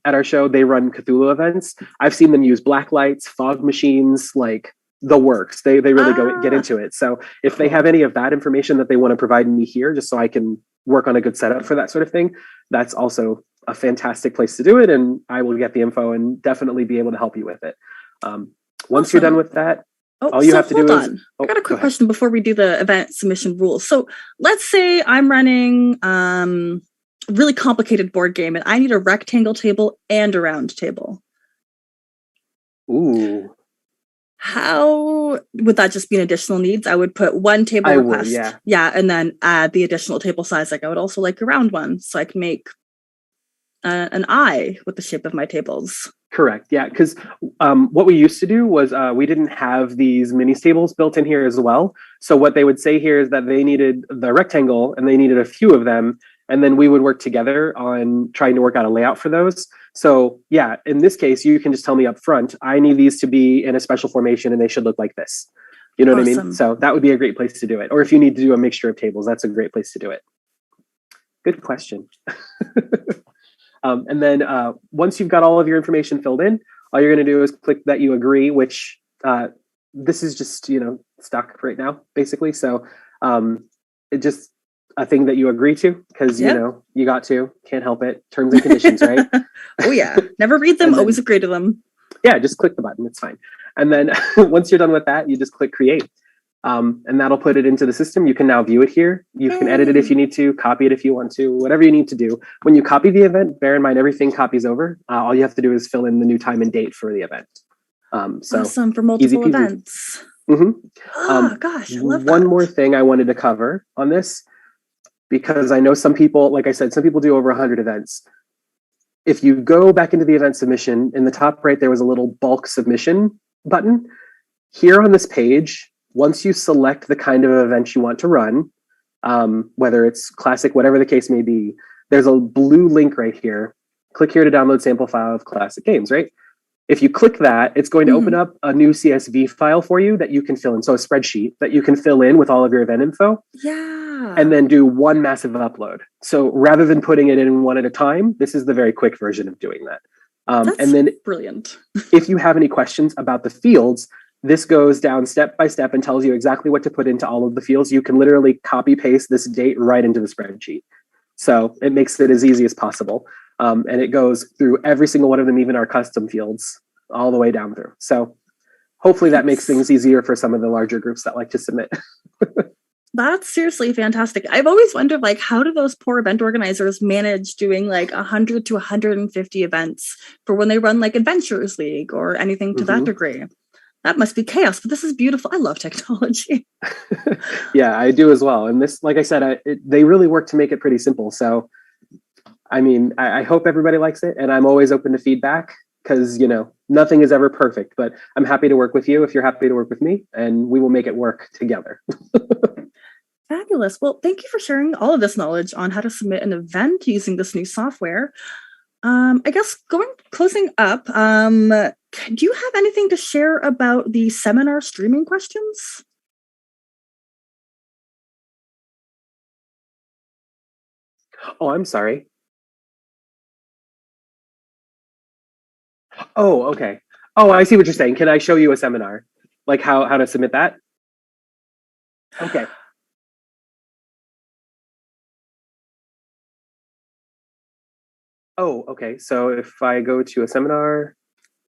at our show, they run Cthulhu events. I've seen them use black lights, fog machines, the works. They really get into it. So if they have any of that information that they want to provide me here, just so I can work on a good setup for that sort of thing, that's also a fantastic place to do it. And I will get the info and definitely be able to help you with it. Once you're done with that, all you have to do is... I got a quick question before we do the event submission rules. So let's say I'm running a really complicated board game and I need a rectangle table and a round table. Ooh. How would that just be an additional needs? I would put one table request. Yeah, and then add the additional table size. I would also like a round one, so I can make an eye with the shape of my tables. Correct. Yeah, because what we used to do was we didn't have these mini tables built in here as well. So what they would say here is that they needed the rectangle and they needed a few of them. And then we would work together on trying to work out a layout for those. So yeah, in this case, you can just tell me up front, I need these to be in a special formation and they should look like this. You know what I mean? So that would be a great place to do it. Or if you need to do a mixture of tables, that's a great place to do it. Good question. And then once you've got all of your information filled in, all you're going to do is click that you agree, which this is just, stuck right now, basically. So it just a thing that you agree to because Yep. you know you got to, can't help it, terms and conditions, right? Oh yeah, never read them, And then- always agree to them. Yeah, just click the button, it's fine. And then once you're done with that, you just click create. And that'll put it into the system. You can now view it here. You can edit it if you need to, copy it if you want to, whatever you need to do. When you copy the event, bear in mind everything copies over. All you have to do is fill in the new time and date for the event. So Awesome, for multiple easy peasy. events. Mhm. Oh gosh, I love that. One more thing I wanted to cover on this, because I know some people, like I said, some people do over 100 events. If you go back into the event submission, in the top right, there was a little bulk submission button. Here on this page, once you select the kind of event you want to run, whether it's classic, whatever the case may be, there's a blue link right here. Click here to download sample file of classic games, right? If you click that, it's going to open up a new CSV file for you that you can fill in. So a spreadsheet that you can fill in with all of your event info. Yeah. And then do one massive upload. So rather than putting it in one at a time, this is the very quick version of doing that. That's and then brilliant. if you have any questions about the fields, this goes down step by step and tells you exactly what to put into all of the fields. You can literally copy paste this date right into the spreadsheet. So it makes it as easy as possible. And it goes through every single one of them, even our custom fields, all the way down through. So hopefully that makes things easier for some of the larger groups that like to submit. That's seriously fantastic. I've always wondered, like, how do those poor event organizers manage doing like 100 to 150 events for when they run like Adventures League or anything to that degree? That must be chaos, but this is beautiful. I love technology. Yeah, I do as well. And this, like I said, they really work to make it pretty simple. So, I mean, I hope everybody likes it, and I'm always open to feedback because, you know, nothing is ever perfect, but I'm happy to work with you if you're happy to work with me, and we will make it work together. Fabulous. Well, thank you for sharing all of this knowledge on how to submit an event using this new software. I guess closing up, do you have anything to share about the seminar streaming questions? Oh, I'm sorry. Oh, okay. Oh, I see what you're saying. Can I show you a seminar? Like how to submit that? Okay. Oh, okay. So if I go to a seminar,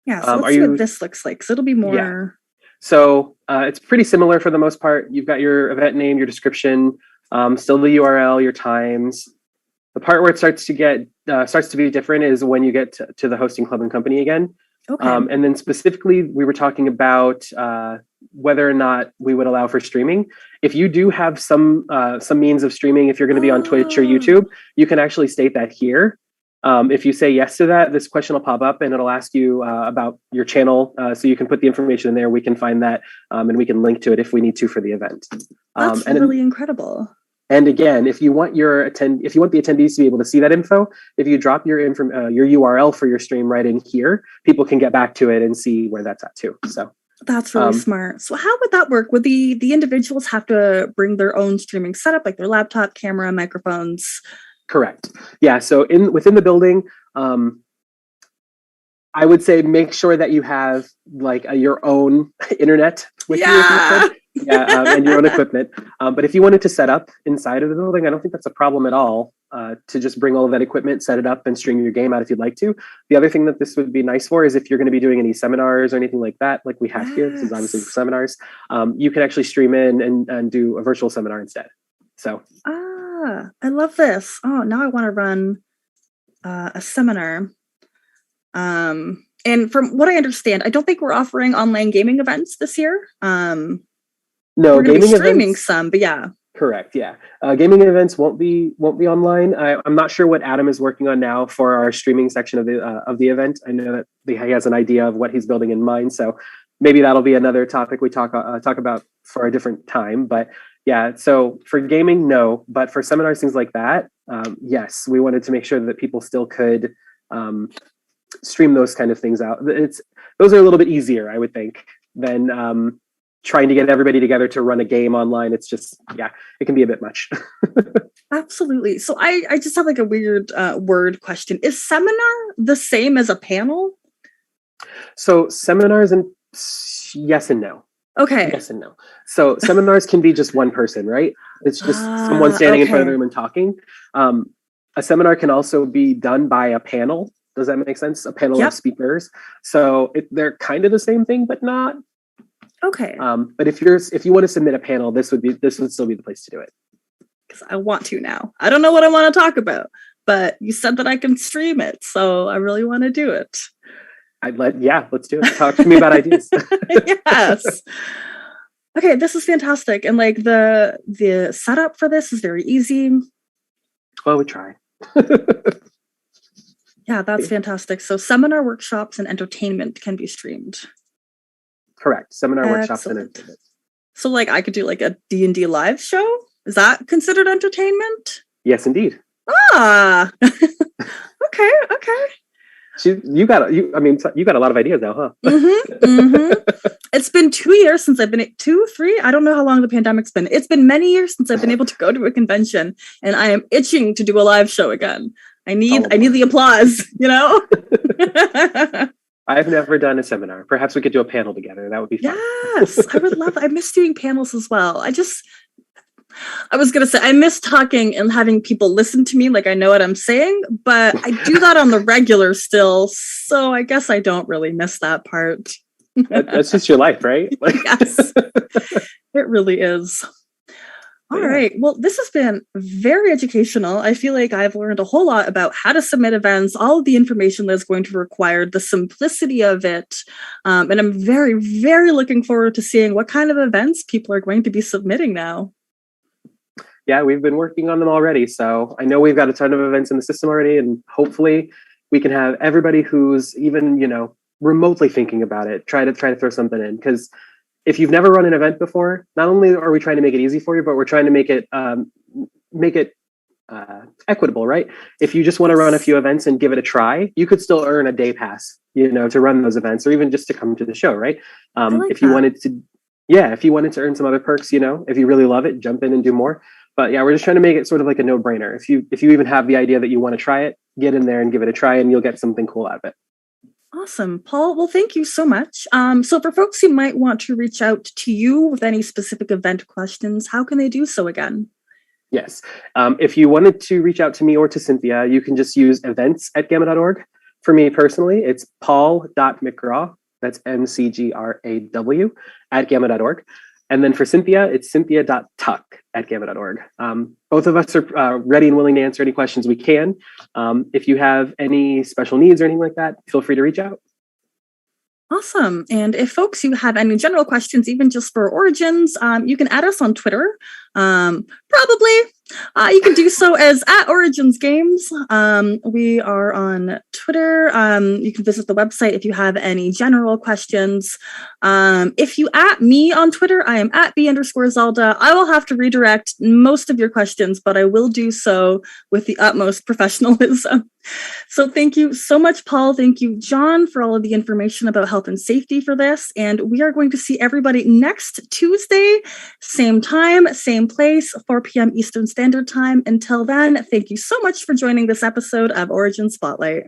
Yeah, so let's see what this looks like. So it'll be more. Yeah. So it's pretty similar for the most part. You've got your event name, your description, still the URL, your times. The part where it starts to be different is when you get to the hosting club and company again. Okay. And then specifically, we were talking about whether or not we would allow for streaming. If you do have some means of streaming, if you're going to be on Twitch or YouTube, you can actually state that here. If you say yes to that, this question will pop up and it'll ask you about your channel. So you can put the information in there. We can find that and we can link to it if we need to for the event. That's really incredible. And again, if you want the attendees to be able to see that info, if you drop your URL for your stream right in here, people can get back to it and see where that's at too. So that's really smart. So how would that work? Would the individuals have to bring their own streaming setup, like their laptop, camera, microphones? Correct. Yeah. So within the building, I would say make sure that you have like your own internet with you. If you could. Yeah, and your own equipment. But if you wanted to set up inside of the building, I don't think that's a problem at all to just bring all of that equipment, set it up, and stream your game out if you'd like to. The other thing that this would be nice for is if you're going to be doing any seminars or anything like that, like we have here, this is obviously for seminars, you can actually stream in and do a virtual seminar instead. So. I love this. Oh, now I want to run a seminar. And from what I understand, I don't think we're offering online gaming events this year. No, we're going to be streaming events, some, but yeah. Correct. Yeah, gaming events won't be online. I'm not sure what Adam is working on now for our streaming section of the event. I know that he has an idea of what he's building in mind, so maybe that'll be another topic we talk about for a different time. But yeah, so for gaming, no, but for seminars, things like that, yes, we wanted to make sure that people still could stream those kind of things out. Those are a little bit easier, I would think, than trying to get everybody together to run a game online. It's just, it can be a bit much. Absolutely. So I just have like a weird word question. Is seminar the same as a panel? So seminars, and yes and no. Okay. Yes and no. So seminars can be just one person, right? It's just someone standing in front of the room and talking. A seminar can also be done by a panel. Does that make sense? A panel of speakers. So they're kind of the same thing, but not. Okay. But if you want to submit a panel, this would still be the place to do it. Because I want to now. I don't know what I want to talk about, but you said that I can stream it, so I really want to do it. Let's do it. Talk to me about ideas. Yes. Okay, this is fantastic. And like the setup for this is very easy. Well, we try. Yeah, that's fantastic. So seminar workshops and entertainment can be streamed. Correct. Seminar workshops and entertainment. So like I could do like a D&D live show? Is that considered entertainment? Yes, indeed. Okay. You got a lot of ideas now, huh? It's been 2 years since I've been 2, 3. I don't know how long the pandemic's been. It's been many years since I've been able to go to a convention, and I am itching to do a live show again. I need the applause, you know? I've never done a seminar. Perhaps we could do a panel together. That would be fun. Yes, I would love it. I miss doing panels as well. I was going to say, I miss talking and having people listen to me like I know what I'm saying, but I do that on the regular still. So I guess I don't really miss that part. That's just your life, right? Yes, it really is. All right. Well, this has been very educational. I feel like I've learned a whole lot about how to submit events, all of the information that's going to require, the simplicity of it. And I'm very, very looking forward to seeing what kind of events people are going to be submitting now. Yeah, we've been working on them already. So I know we've got a ton of events in the system already, and hopefully we can have everybody who's even, remotely thinking about it, try to throw something in. Because if you've never run an event before, not only are we trying to make it easy for you, but we're trying to make it equitable, right? If you just want to run a few events and give it a try, you could still earn a day pass, to run those events, or even just to come to the show, right? If you wanted to earn some other perks, if you really love it, jump in and do more. But yeah, we're just trying to make it sort of like a no-brainer. If you even have the idea that you want to try it, get in there and give it a try, and you'll get something cool out of it. Awesome, Paul. Well, thank you so much. So for folks who might want to reach out to you with any specific event questions, how can they do so again? Yes. If you wanted to reach out to me or to Cynthia, you can just use events@gamma.org. For me personally, it's paul.mcgraw, that's MCGRAW, @gamma.org. And then for Cynthia, it's cynthia.tuck@gamma.org. Both of us are ready and willing to answer any questions we can. If you have any special needs or anything like that, feel free to reach out. Awesome. And if folks who have any general questions, even just for Origins, you can add us on Twitter. Probably. You can do so as @OriginsGames. We are on Twitter. You can visit the website if you have any general questions. If you @me on Twitter, I am @B_Zelda. I will have to redirect most of your questions, but I will do so with the utmost professionalism. So thank you so much, Paul. Thank you, John, for all of the information about health and safety for this. And we are going to see everybody next Tuesday, same time, same place, 4 p.m. Eastern Standard Time. Until then, thank you so much for joining this episode of Origin Spotlight.